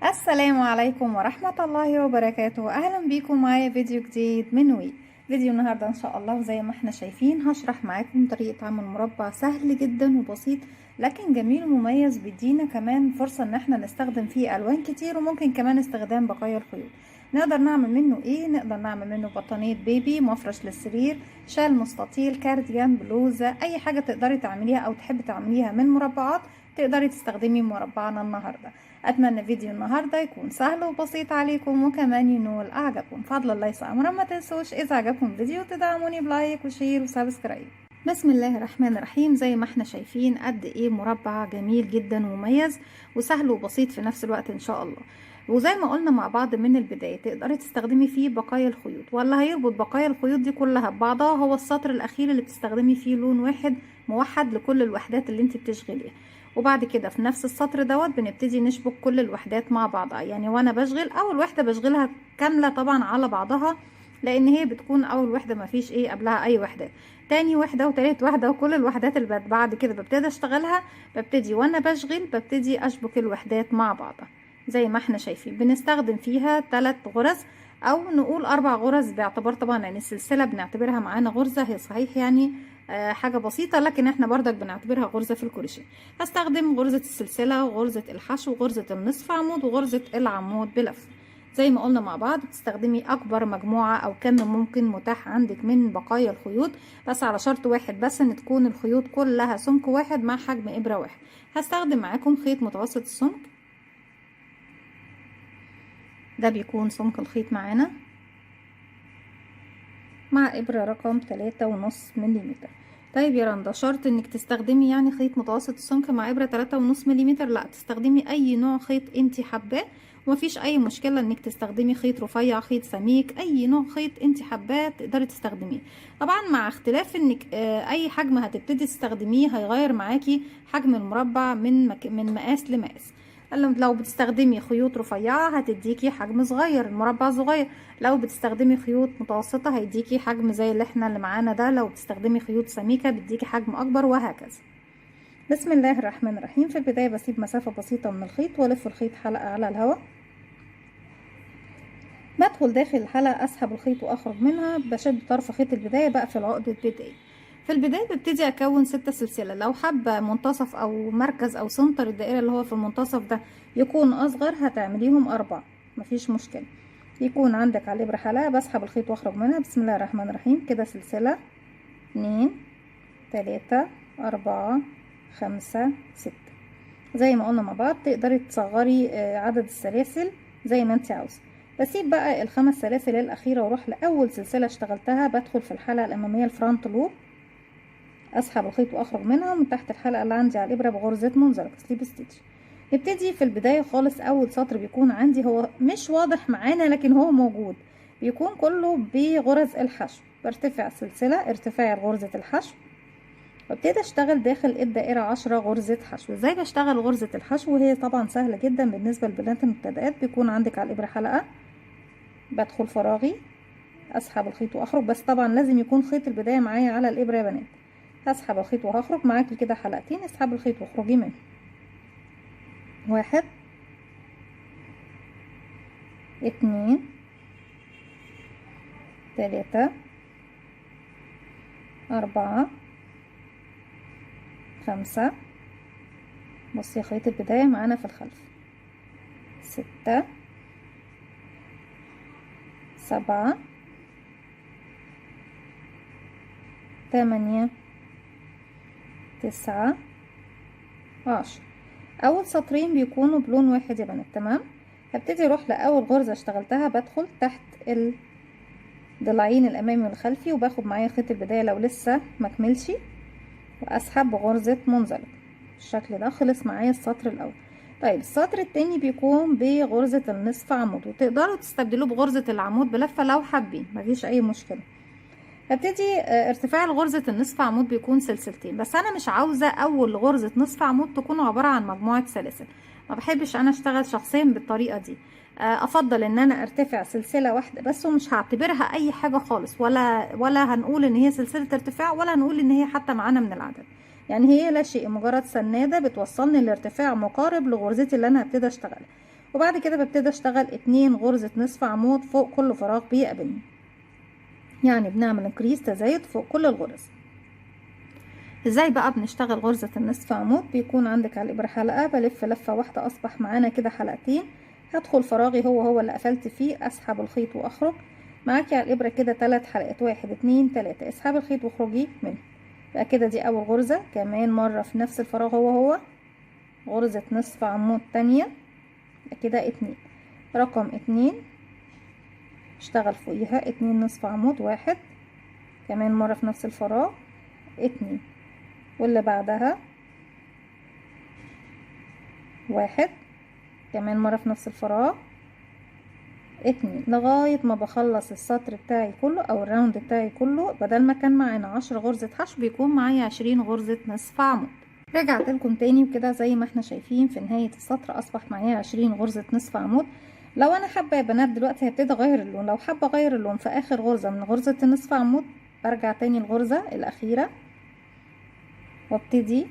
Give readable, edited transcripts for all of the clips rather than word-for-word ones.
السلام عليكم ورحمة الله وبركاته. اهلا بيكم معايا فيديو جديد من وي. فيديو النهاردة ان شاء الله زي ما احنا شايفين هشرح معاكم طريقة عمل مربع سهل جدا وبسيط لكن جميل ومميز، بيدينا كمان فرصة ان احنا نستخدم فيه الوان كتير وممكن كمان استخدام بقايا الخيوط. نقدر نعمل منه ايه؟ نقدر نعمل منه بطانية بيبي، مفرش للسرير، شال مستطيل، كارديان، بلوزة، اي حاجة تقدري تعمليها او تحبي تعمليها من مربعات تقدري تستخدمي مربعنا النهارده. اتمنى فيديو النهارده يكون سهل وبسيط عليكم وكمان ينول اعجابكم. فضل الله امرا ما تنسوش اذا عجبكم الفيديو تدعموني بلايك وشير وسبسكرايب. بسم الله الرحمن الرحيم. زي ما احنا شايفين قد ايه مربع جميل جدا ومميز وسهل وبسيط في نفس الوقت ان شاء الله. وزي ما قلنا مع بعض من البداية تقدري تستخدمي فيه بقايا الخيوط، واللي هيربط بقايا الخيوط دي كلها ببعضها هو السطر الاخير اللي بتستخدمي فيه لون واحد موحد لكل الوحدات اللي انت بتشغليها. وبعد كده في نفس السطر دوت بنبتدي نشبك كل الوحدات مع بعضها. يعني وانا بشغل اول وحدة بشغلها كاملة طبعا على بعضها، لان هي بتكون اول وحدة مفيش ايه قبلها اي وحدات، تاني وحدة وتالت وحدة وكل الوحدات اللي بعد كده ببتدي اشتغلها. ببتدي وانا بشغل ببتدي اشبك الوحدات مع بعضها. زي ما احنا شايفين بنستخدم فيها 3 غرز او نقول 4 غرز، باعتبار طبعا ان السلسلة بنعتبرها معانا غرزة، هي صحيح يعني حاجة بسيطة لكن احنا بردك بنعتبرها غرزة في الكروشيه. هستخدم غرزة السلسلة وغرزة الحشو وغرزة النصف عمود وغرزة العمود بلف. زي ما قلنا مع بعض بتستخدمي اكبر مجموعة او كم ممكن متاح عندك من بقايا الخيوط، بس على شرط واحد بس، ان تكون الخيوط كلها سمك واحد مع حجم ابرة واحد. هستخدم معاكم خيط متوسط السمك، ده بيكون سمك الخيط معانا، مع ابرة رقم 3.5 مليمتر. طيب يا رندا، شرط انك تستخدمي يعني خيط متوسط السمك مع ابرة 3.5 مليمتر؟ لا، تستخدمي اي نوع خيط انتي حباه، ومفيش اي مشكلة انك تستخدمي خيط رفيع، خيط سميك، اي نوع خيط انتي حباه تقدري تستخدميه. طبعا مع اختلاف انك اي حجم هتبتدي تستخدميه هيغير معاكي حجم المربع من مقاس لمقاس. لو بتستخدمي خيوط رفيعة هتديكي حجم صغير، المربع صغير. لو بتستخدمي خيوط متوسطة هيديكي حجم زي اللي معانا ده. لو بتستخدمي خيوط سميكة بيديكي حجم اكبر، وهكذا. بسم الله الرحمن الرحيم. في البداية بسيب مسافة بسيطة من الخيط والف الخيط حلقة على الهواء. بدخل داخل الحلقة، اسحب الخيط واخرج منها، بشد طرف خيط البداية، بقفل عقدة بداية. في البداية ببتدي اكون 6 سلسلة. لو حابة منتصف او مركز او سنتر الدائرة اللي هو في المنتصف ده يكون اصغر هتعمليهم 4، مفيش مشكلة. يكون عندك على الابرة حلقة، بسحب الخيط واخرج منها. بسم الله الرحمن الرحيم. كده سلسلة 2 3 4 5 6. زي ما قلنا مع بعض تقدري تصغري عدد السلاسل زي ما انت عاوزه. بسيب بقى ال5 سلاسل الاخيره واروح لاول سلسله اشتغلتها. بدخل في الحلقه الاماميه الفرونت لوب، اسحب الخيط واخرج منها من تحت الحلقه اللي عندي على الابره بغرزه منزلق سليب ستيتش. نبتدي في البدايه خالص. اول سطر بيكون عندي هو مش واضح معانا لكن هو موجود، بيكون كله بغرز الحشو. برتفع سلسله ارتفاع غرزه الحشو وابتدي اشتغل داخل الدائره 10 غرزه حشو. ازاي بشتغل غرزه الحشو؟ وهي طبعا سهله جدا بالنسبه للبنات المبتدئات. بيكون عندك على الابره حلقه، بدخل فراغي، اسحب الخيط واخرج. بس طبعا لازم يكون خيط البدايه معايا على الابره يا بنات. هسحب الخيط وهخرج معاكي كده حلقتين، اسحب الخيط واخرجي منه. 1 2 3 4 5. بصي خيط البداية معانا في الخلف. 6 7 8 9 10. اول سطرين بيكونوا بلون واحد يا بنات، تمام. هبتدي اروح لاول غرزة اشتغلتها، بدخل تحت الضلعين الامامي والخلفي وباخد معايا خيط البداية لو لسه مكملش، واسحب غرزة منزلق. بالشكل ده خلص معايا السطر الاول. طيب السطر التاني بيكون بغرزة النصف عمود، وتقدروا تستبدلوه بغرزة العمود بلفة لو حابين، مفيش اي مشكلة. هبتدي ارتفاع غرزة النصف عمود بيكون سلسلتين، بس انا مش عاوزة اول غرزة نصف عمود تكون عبارة عن مجموعة سلاسل، ما بحبش انا اشتغل شخصيا بالطريقة دي. افضل ان انا ارتفع سلسلة واحدة بس، ومش هعتبرها اي حاجة خالص، ولا هنقول ان هي سلسلة ارتفاع، ولا هنقول ان هي حتى معانا من العدد. يعني هي لا شيء، مجرد سنادة بتوصلني لارتفاع مقارب لغرزتي اللي انا هبتدي اشتغلها. وبعد كده ببتدي اشتغل 2 غرزة نصف عمود فوق كل فراغ بيقابلني، يعني بنعمل انكريز تزايد فوق كل الغرز. ازاي بقى بنشتغل غرزة النصف عمود؟ بيكون عندك على الابرة حلقة، بلف لفة واحدة، اصبح معانا كده حلقتين. هدخل فراغي هو اللي قفلت فيه، اسحب الخيط واخرج. معاكي على الابرة كده 3 حلقات، 1 2 3، اسحبي الخيط واخرجي منه. بقى كده دي اول غرزة. كمان مرة في نفس الفراغ هو غرزة نصف عمود تانية، كده 2. رقم 2 اشتغل فوقيها 2 نصف عمود، 1. كمان مرة في نفس الفراغ 2، واللي بعدها 1. كمان مرة في نفس الفراغ 2، لغاية ما بخلص السطر بتاعي كله او الراوند بتاعي كله. بدل ما كان معانا 10 غرزة حشو بيكون معايا 20 غرزة نصف عمود. رجعت لكم تاني، وكده زي ما احنا شايفين في نهاية السطر اصبح معايا 20 غرزة نصف عمود. لو انا حابة يا بنات دلوقتي هبتدي اغير اللون. لو حابة اغير اللون في اخر غرزة من غرزة النصف عمود، برجع تاني الغرزة الاخيرة وابتدي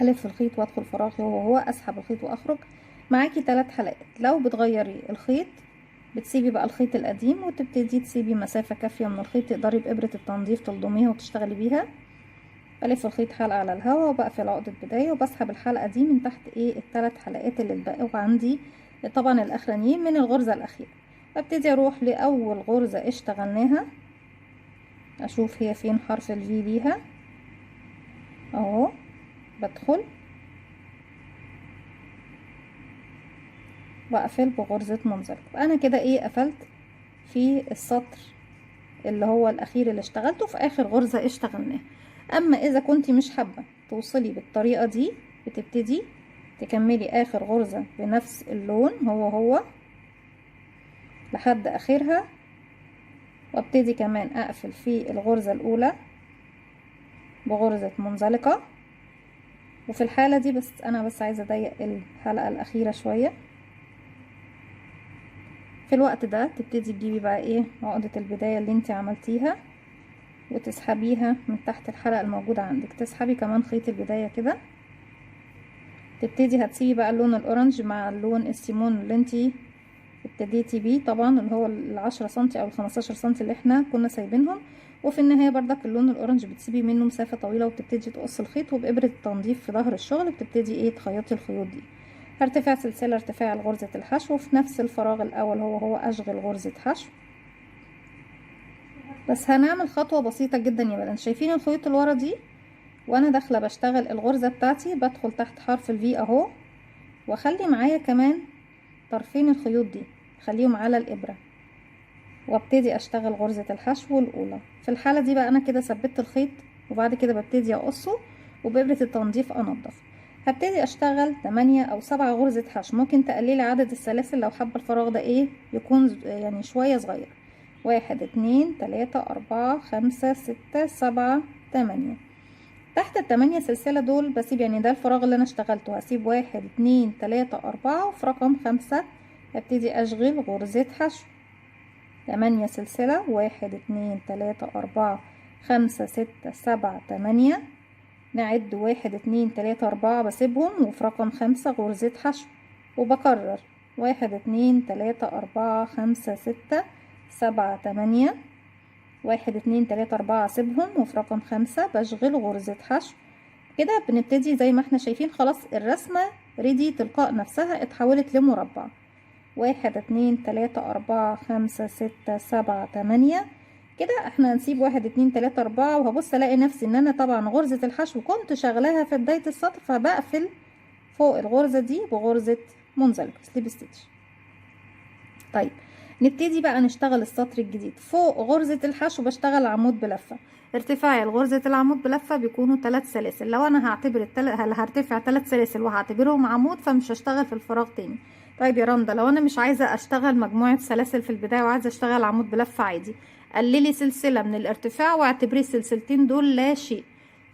الف الخيط وادخل فراغي هو اسحب الخيط واخرج. معاكي 3 حلقات. لو بتغيري الخيط بتسيبي بقى الخيط القديم وتبتدي تسيبي مسافة كافية من الخيط تقدري بإبرة التنظيف تلضميها وتشتغلي بيها. بلف الخيط حلقة على الهواء وبقفل عقدة بداية وبسحب الحلقة دي من تحت ال3 حلقات اللي اتبقوا عندي، طبعا الاخرانيين من الغرزة الاخيرة. ببتدي اروح لاول غرزة اشتغلناها، اشوف هي فين حرف الفي ليها اهو. بدخل واقفل بغرزة منزلق. انا كده قفلت في السطر اللي هو الاخير اللي اشتغلته في اخر غرزة اشتغلناها. اما اذا كنتي مش حابة توصلي بالطريقة دي، بتبتدي تكملي اخر غرزة بنفس اللون هو لحد اخرها، وابتدي كمان اقفل في الغرزة الاولى بغرزة منزلقة. وفي الحالة دي انا عايزة اضيق الحلقة الاخيرة شوية. في الوقت ده تبتدي تجيبي بقى عقدة البداية اللي انت عملتيها وتسحبيها من تحت الحلقة الموجودة عندك. تسحبي كمان خيط البداية كده. تبتدي هتسيبي بقى اللون الاورنج مع اللون السيمون اللي انت ابتديتي بيه، طبعا اللي هو ال10 سنتي او ال15 سنتي اللي احنا كنا سايبينهم. وفي النهاية بردك اللون الاورنج بتسيبي منه مسافة طويلة وبتبتدي تقص الخيط، وبإبرة التنظيف في ظهر الشغل بتبتدي تخيطي الخيوط دي. هرتفع سلسلة ارتفاع غرزة الحشو في نفس الفراغ الاول هو اشغل غرزة حشو. بس هنعمل خطوة بسيطة جدا يا بنات. شايفين الخيوط اللي ورا دي؟ وانا داخلة بشتغل الغرزة بتاعتي بدخل تحت حرف الفي اهو، واخلي معايا كمان طرفين الخيوط دي خليهم على الابرة، وابتدي اشتغل غرزة الحشو الاولى. في الحالة دي بقى انا كده ثبت الخيط، وبعد كده ببتدي اقصه وبإبرة التنظيف انضف. هبتدي اشتغل 8 او 7 غرزة حشو. ممكن تقللي عدد السلاسل لو حابة الفراغ ده يكون يعني شوية صغير. 1 2 3 4 5 6 7 8. تحت ال8 سلسلة دول بسيب، يعني ده الفراغ اللي انا اشتغلته، هسيب 1 2 3 4، وفي رقم 5 هبتدي اشغل غرزة حشو. 8 سلسلة، 1 2 3 4 5 6 7 8. نعد 1 2 3 4 بسيبهم، وفي رقم 5 غرزة حشو. وبكرر 1 2 3 4 5 6 7 8. 1 2 3 4 اسيبهم، وفي رقم 5 بشغل غرزة حشو. كده بنبتدي زي ما احنا شايفين خلاص الرسمة ريدي تلقاء نفسها اتحولت لمربع. 1 2 3 4 5 6 7 8. كده احنا هنسيب 1 2 3 4، وهبص الاقي نفسي ان انا طبعا غرزة الحشو كنت شغلاها في بداية السطر، فبقفل فوق الغرزة دي بغرزة منزلقة سليب ستيتش. طيب نبتدي بقى نشتغل السطر الجديد. فوق غرزة الحشو بشتغل عمود بلفة. ارتفاع غرزة العمود بلفة بيكونوا 3 سلاسل. لو انا هعتبر هرتفع 3 سلاسل وهعتبرهم عمود فمش هشتغل في الفراغ تاني. طيب يا رندا لو انا مش عايزة اشتغل مجموعة سلاسل في البداية وعايزة اشتغل عمود بلفة عادي، قللي سلسلة من الارتفاع واعتبري السلسلتين دول لا شيء.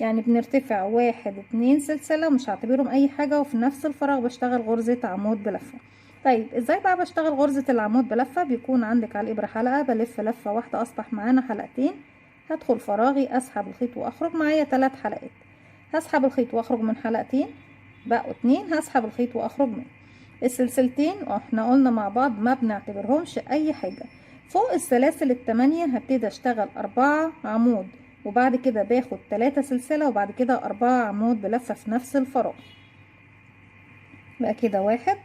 يعني بنرتفع 1 2 سلسلة مش هعتبرهم اي حاجة، وفي نفس الفراغ بشتغل غرزة عمود بلفة. طيب ازاي بقى بشتغل غرزة العمود بلفة؟ بيكون عندك على الابرة حلقة، بلف لفة واحدة اصبح معانا حلقتين. هدخل فراغي اسحب الخيط واخرج، معايا 3 حلقات. هسحب الخيط واخرج من حلقتين بقوا 2 هسحب الخيط واخرج منه. السلسلتين احنا قلنا مع بعض ما بنعتبرهمش اي حاجة. فوق السلاسل ال8 هبتدي اشتغل 4 عمود، وبعد كده باخد 3 سلسلة، وبعد كده 4 عمود بلفة في نفس الفراغ. بقى كده 1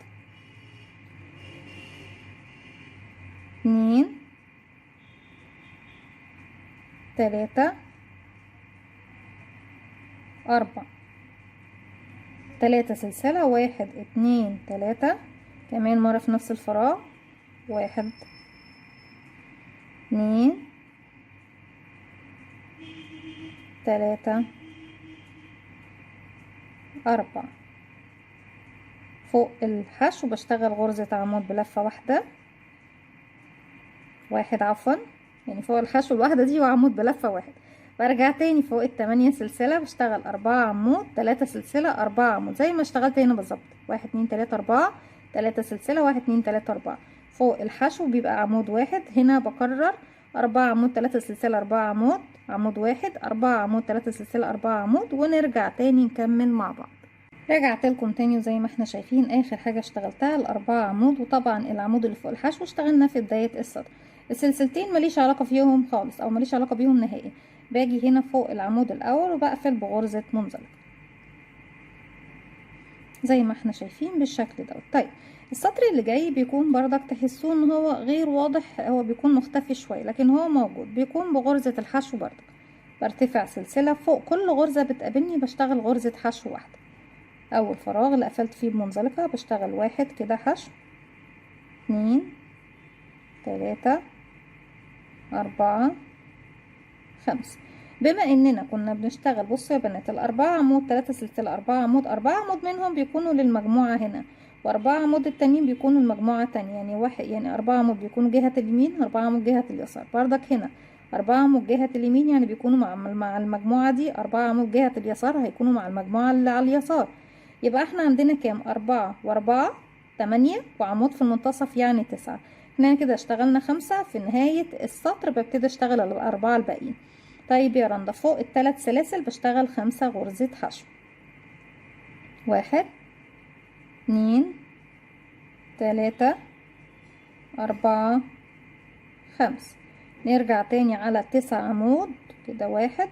2 3 4 3 سلسلة، 1 2 3 كمان مرة في نفس الفراغ، 1 2 3 4. فوق الحشو بشتغل غرزة عمود بلفة واحدة، 1 عفوا، يعني فوق الحشو الواحدة دي وعمود بلفة 1. برجع تاني فوق ال8 سلسلة بشتغل 4 عمود، 3 سلسلة، 4 عمود زي ما اشتغلت هنا بالظبط، 1 2 3 4 3 سلسلة، 1 2 3 4. فوق الحشو بيبقى عمود 1، هنا بكرر 4 عمود 3 سلسلة 4 عمود، عمود 1 4 عمود 3 سلسلة 4 عمود، ونرجع تاني نكمل مع بعض. رجعت لكم تاني، وزي ما احنا شايفين اخر حاجة اشتغلتها ال4 عمود، وطبعا العمود اللي فوق الحشو اشتغلنا في بداية السطر. السلسلتين ماليش علاقة فيهم خالص او ماليش علاقة بيهم نهائي. باجي هنا فوق العمود الاول وبقفل بغرزة منزلقة زي ما احنا شايفين بالشكل دوت. طيب السطر اللي جاي بيكون بردك تحسوه ان هو غير واضح، هو بيكون مختفي شوية لكن هو موجود، بيكون بغرزة الحشو بردك. برتفع سلسلة فوق كل غرزة بتقابلني بشتغل غرزة حشو واحدة. اول فراغ اللي قفلت فيه بمنزلقة بشتغل 1 كده حشو، 2 3 4 5. بما اننا كنا بنشتغل بصوا يا بنات ال4 عمود 3 سلسلة 4 عمود، 4 عمود منهم بيكونوا للمجموعة هنا، و4 عمود التانيين بيكونوا المجموعة تانية، يعني واحد يعني 4 عمود بيكونوا جهة اليمين، 4 عمود جهة اليسار. بردك هنا 4 عمود جهة اليمين يعني بيكونوا مع المجموعة دي، 4 عمود جهة اليسار هيكونوا مع المجموعة اللي على اليسار. يبقى احنا عندنا كام؟ 4 و4 8، وعمود في المنتصف يعني 9. احنا كده اشتغلنا 5. في نهاية السطر ببتدي اشتغل ال4 الباقيين. طيب يا رندا فوق ال3 سلاسل بشتغل 5 غرزة حشو، 1 2 3 4 5. نرجع تاني على 9 عمود كده، 1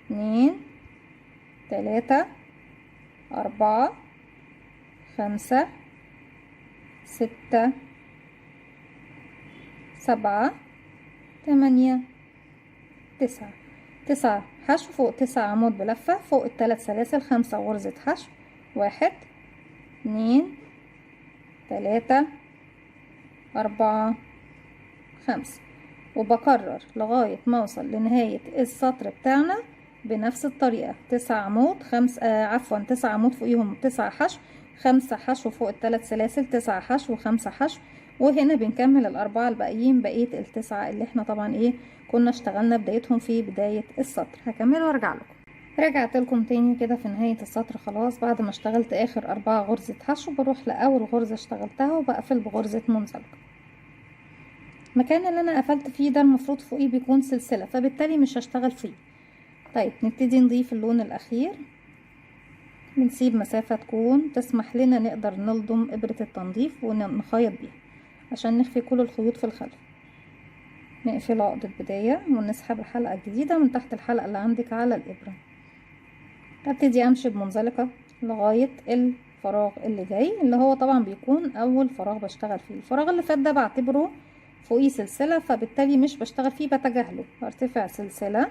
2 3 4 5 6 7 8 9. 9 حشو فوق 9 عمود بلفة، فوق ال3 سلاسل 5 غرزة حشو، 1 2 3 4 5. وبكرر لغاية ما اوصل لنهاية السطر بتاعنا بنفس الطريقة. 9 عمود 9 عمود فوقيهم 9 حشو، 5 حشو فوق ال3 سلاسل، 9 حشو و5 حشو. وهنا بنكمل ال4 الباقيين بقية ال9 اللي احنا طبعا ايه كنا اشتغلنا بدايتهم في بداية السطر. هكمل وارجع لكم. رجعت لكم تاني كده في نهاية السطر خلاص. بعد ما اشتغلت اخر 4 غرزة حشو بروح لاول غرزة اشتغلتها وبقفل بغرزة منزلقة. المكان اللي انا قفلت فيه ده المفروض فوقيه بيكون سلسلة، فبالتالي مش هشتغل فيه. طيب نبتدي نضيف اللون الاخير. بنسيب مسافة تكون تسمح لنا نقدر نلضم ابرة التنظيف ونخيط بيها عشان نخفي كل الخيوط في الخلف. نقفل عقدة بداية ونسحب الحلقة الجديدة من تحت الحلقة اللي عندك على الابرة. ابتدي امشي بمنزلقة لغاية الفراغ اللي جاي، اللي هو طبعا بيكون اول فراغ بشتغل فيه. الفراغ اللي فات ده بعتبره فوقيه سلسلة، فبالتالي مش بشتغل فيه، بتجاهله. برتفع سلسلة،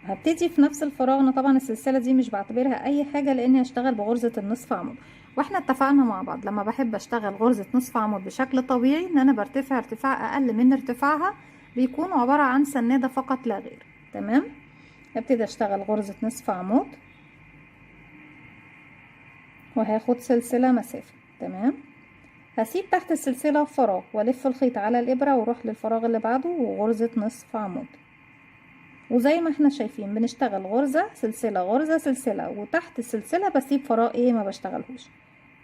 هبتدي في نفس الفراغ. انا طبعا السلسلة دي مش بعتبرها اي حاجة لاني هشتغل بغرزة النصف عمود، واحنا اتفقنا مع بعض لما بحب اشتغل غرزة نصف عمود بشكل طبيعي ان انا برتفع ارتفاع اقل من ارتفاعها، بيكون عبارة عن سنادة فقط لا غير. تمام. هبتدي اشتغل غرزة نصف عمود وهاخد سلسلة مسافة. تمام. هسيب تحت السلسلة فراغ والف الخيط على الابرة واروح للفراغ اللي بعده وغرزة نصف عمود. وزي ما احنا شايفين بنشتغل غرزة سلسلة غرزة سلسلة، وتحت السلسلة بسيب فراغ ايه ما بشتغلهوش.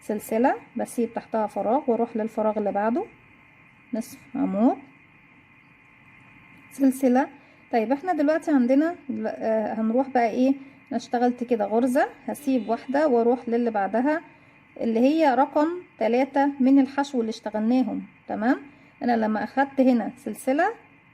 سلسلة بسيب تحتها فراغ واروح للفراغ اللي بعده نصف عمود سلسلة. طيب احنا دلوقتي عندنا هنروح بقى ايه انا اشتغلت كده غرزة، هسيب واحدة واروح للي بعدها اللي هي رقم 3 من الحشو اللي اشتغلناهم. تمام. انا لما اخدت هنا سلسلة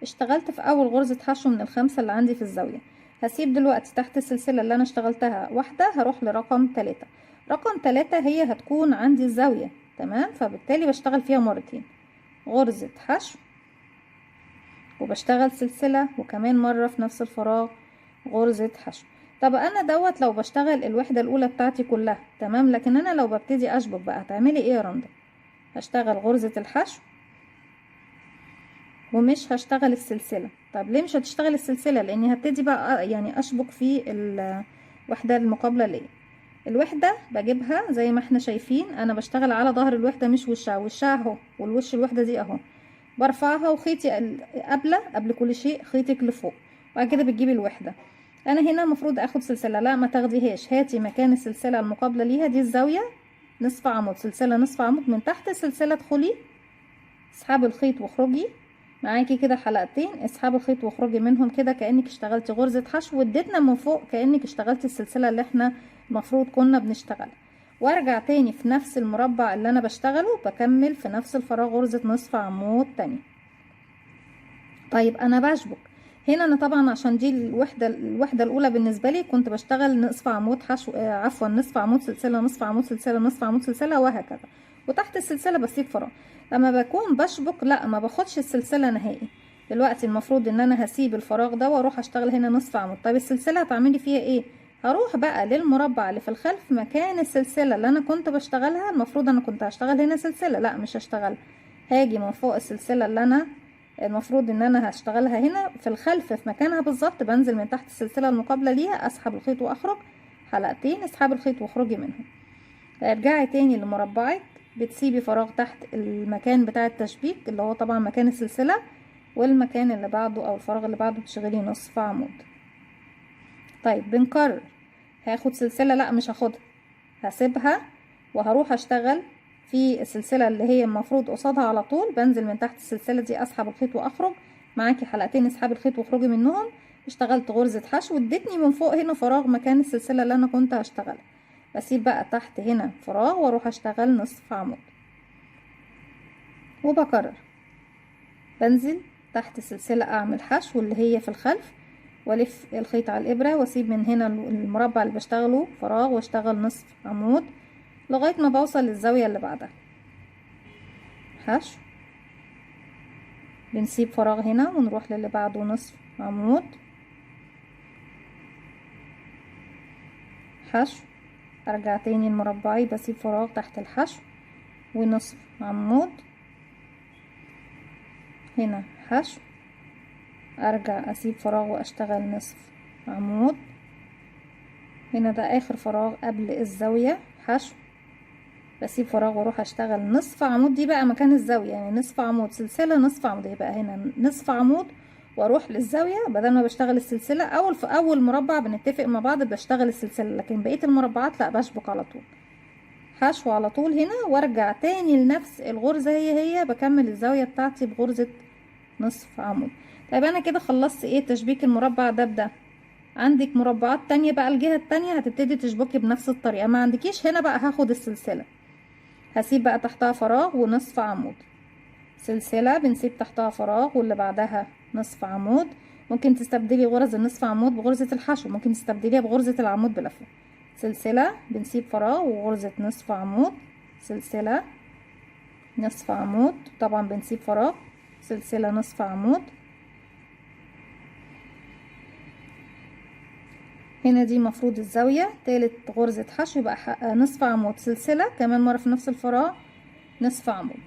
اشتغلت في اول غرزة حشو من ال5 اللي عندي في الزاوية. هسيب دلوقتي تحت السلسلة اللي انا اشتغلتها واحدة، هروح لرقم 3. رقم 3 هي هتكون عندي الزاوية. تمام. فبالتالي بشتغل فيها مرتين، غرزة حشو وبشتغل سلسلة، وكمان مرة في نفس الفراغ غرزة حشو. طب انا دوت لو بشتغل الوحدة الاولى بتاعتي كلها. تمام. لكن انا لو ببتدي اشبك بقى هتعملي ايه يا رندا؟ هشتغل غرزة الحشو ومش هشتغل السلسلة. طب ليه مش هتشتغل السلسلة؟ لاني هبتدي بقى يعني اشبك في الوحدة المقابلة ليه. الوحدة بجيبها زي ما احنا شايفين، انا بشتغل على ظهر الوحدة مش وشها. وشها اهو، والوش الوحدة دي اهو. برفعها وخيطي قبل كل شيء خيطك لفوق، وبعد كده بتجيبي الوحدة. انا هنا المفروض اخد سلسلة، لا ما تاخديهاش، هاتي مكان السلسلة المقابلة ليها دي الزاوية نصف عمود، سلسلة نصف عمود من تحت السلسلة، ادخلي اسحبي الخيط واخرجي. معاكي كده حلقتين، اسحبي الخيط واخرجي منهم كده كأنك اشتغلتي غرزة حشو، واديتنا من فوق كأنك اشتغلتي السلسلة اللي احنا المفروض كنا بنشتغل. وارجع تاني في نفس المربع اللي انا بشتغله، بكمل في نفس الفراغ غرزة نصف عمود تاني. طيب انا بشبك هنا، انا طبعا عشان دي الوحدة الاولى بالنسبة لي كنت بشتغل نصف عمود حشو، عفوا نصف عمود سلسلة، نصف عمود سلسلة، نصف عمود سلسلة، وهكذا. وتحت السلسلة بسيب فراغ. لما بكون بشبك لا ما باخدش السلسلة نهائي. دلوقتي المفروض ان انا هسيب الفراغ ده واروح اشتغل هنا نصف عمود. طيب السلسلة هتعملي فيها ايه؟ هروح بقى للمربع اللي في الخلف مكان السلسلة اللي انا كنت بشتغلها. المفروض انا كنت هشتغل هنا سلسلة، لا مش هشتغل. هاجي من فوق السلسلة اللي انا المفروض ان انا هشتغلها هنا في الخلف في مكانها بالظبط، بنزل من تحت السلسلة المقابلة ليها، اسحب الخيط واخرج حلقتين، اسحب الخيط واخرجي منهم. ارجعي تاني لمربعك، بتسيبي فراغ تحت المكان بتاع التشبيك اللي هو طبعا مكان السلسلة، والمكان اللي بعده او الفراغ اللي بعده تشغلي نصف عمود. طيب بنكرر. هاخد سلسلة؟ لا مش هاخدها، هسيبها وهروح اشتغل في السلسلة اللي هي المفروض قصادها على طول. بنزل من تحت السلسلة دي، اسحب الخيط واخرج. معاكي حلقتين، اسحبي الخيط واخرجي منهم. اشتغلت غرزة حشو وادتني من فوق هنا فراغ مكان السلسلة اللي انا كنت هشتغلها. بسيب بقى تحت هنا فراغ واروح اشتغل نصف عمود وبكرر. بنزل تحت السلسلة اعمل حشو اللي هي في الخلف، والف الخيط على الابرة، واسيب من هنا المربع اللي بشتغله فراغ واشتغل نصف عمود لغاية ما بوصل للزاوية اللي بعدها. حشو، بنسيب فراغ هنا ونروح للي بعده نصف عمود، حشو، ارجع تاني المربعي، بسيب فراغ تحت الحشو ونصف عمود، هنا حشو، ارجع اسيب فراغ واشتغل نصف عمود، هنا ده اخر فراغ قبل الزاوية، حشو، بسيب فراغ واروح اشتغل نصف عمود. دي بقى مكان الزاوية، يعني نصف عمود سلسلة نصف عمود، يبقى هنا نصف عمود واروح للزاوية. بدل ما بشتغل السلسلة في اول مربع بنتفق مع بعض بشتغل السلسلة، لكن بقية المربعات لا، بشبك على طول حشو على طول هنا، وارجع تاني لنفس الغرزة هي بكمل الزاوية بتاعتي بغرزة نصف عمود. طيب انا كده خلصت ايه تشبيك المربع ده بده. عندك مربعات تانية بقى الجهة التانية هتبتدي تشبكي بنفس الطريقة. ما عندكيش هنا بقى هاخد السلسلة، هسيب بقى تحتها فراغ ونصف عمود، سلسلة بنسيب تحتها فراغ واللي بعدها نصف عمود. ممكن تستبدلي غرز النصف عمود بغرزة الحشو، ممكن تستبدليها بغرزة العمود بلفة. سلسلة بنسيب فراغ وغرزة نصف عمود، سلسلة نصف عمود، طبعا بنسيب فراغ، سلسلة نصف عمود. هنا دي مفروض الزاوية، تالت غرزة حشو يبقى نصف عمود، سلسلة كمان مرة في نفس الفراغ نصف عمود،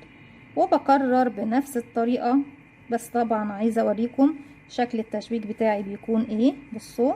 وبكرر بنفس الطريقة. بس طبعا عايزة اوريكم شكل التشبيك بتاعي بيكون ايه. بصوا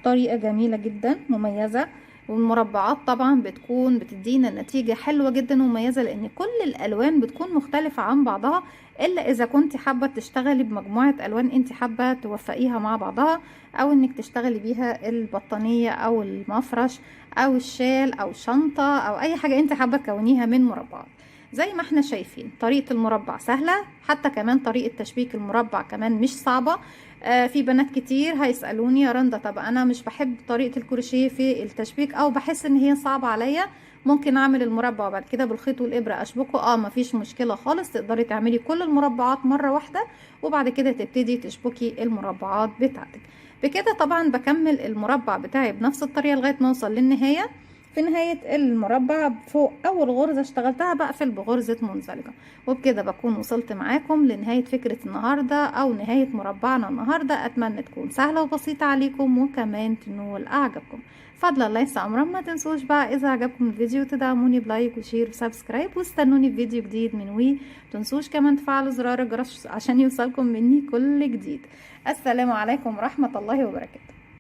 طريقة جميلة جدا مميزة، والمربعات طبعا بتكون بتدينا نتيجة حلوة جدا ومميزة، لان كل الالوان بتكون مختلفة عن بعضها، الا اذا كنت حابة تشتغلي بمجموعة الوان انت حابة توفقيها مع بعضها، او انك تشتغلي بيها البطانية او المفرش او الشال او شنطة او اي حاجة انت حابة تكونيها من مربعات. زي ما احنا شايفين طريقة المربع سهلة، حتى كمان طريقة تشبيك المربع كمان مش صعبة. في بنات كتير هيسألوني يا رندا، طب انا مش بحب طريقة الكروشيه في التشبيك او بحس ان هي صعبة عليا، ممكن اعمل المربع وبعد كده بالخيط والابرة اشبكه؟ مفيش مشكلة خالص، تقدري تعملي كل المربعات مرة واحدة وبعد كده تبتدي تشبكي المربعات بتاعتك. بكده طبعا بكمل المربع بتاعي بنفس الطريقة لغاية ما اوصل للنهاية. في نهاية المربع فوق اول غرزة اشتغلتها بقفل بغرزة منزلقة، وبكده بكون وصلت معاكم لنهاية فكرة النهاردة او نهاية مربعنا النهاردة. اتمنى تكون سهلة وبسيطة عليكم وكمان تنول اعجابكم. فضلا ليس امرا، ما تنسوش بقى اذا عجبكم الفيديو تدعموني بلايك وشير وسبسكرايب، واستنوني في فيديو جديد من وي. تنسوش كمان تفعلوا زرار الجرس عشان يوصلكم مني كل جديد. السلام عليكم ورحمة الله وبركاته.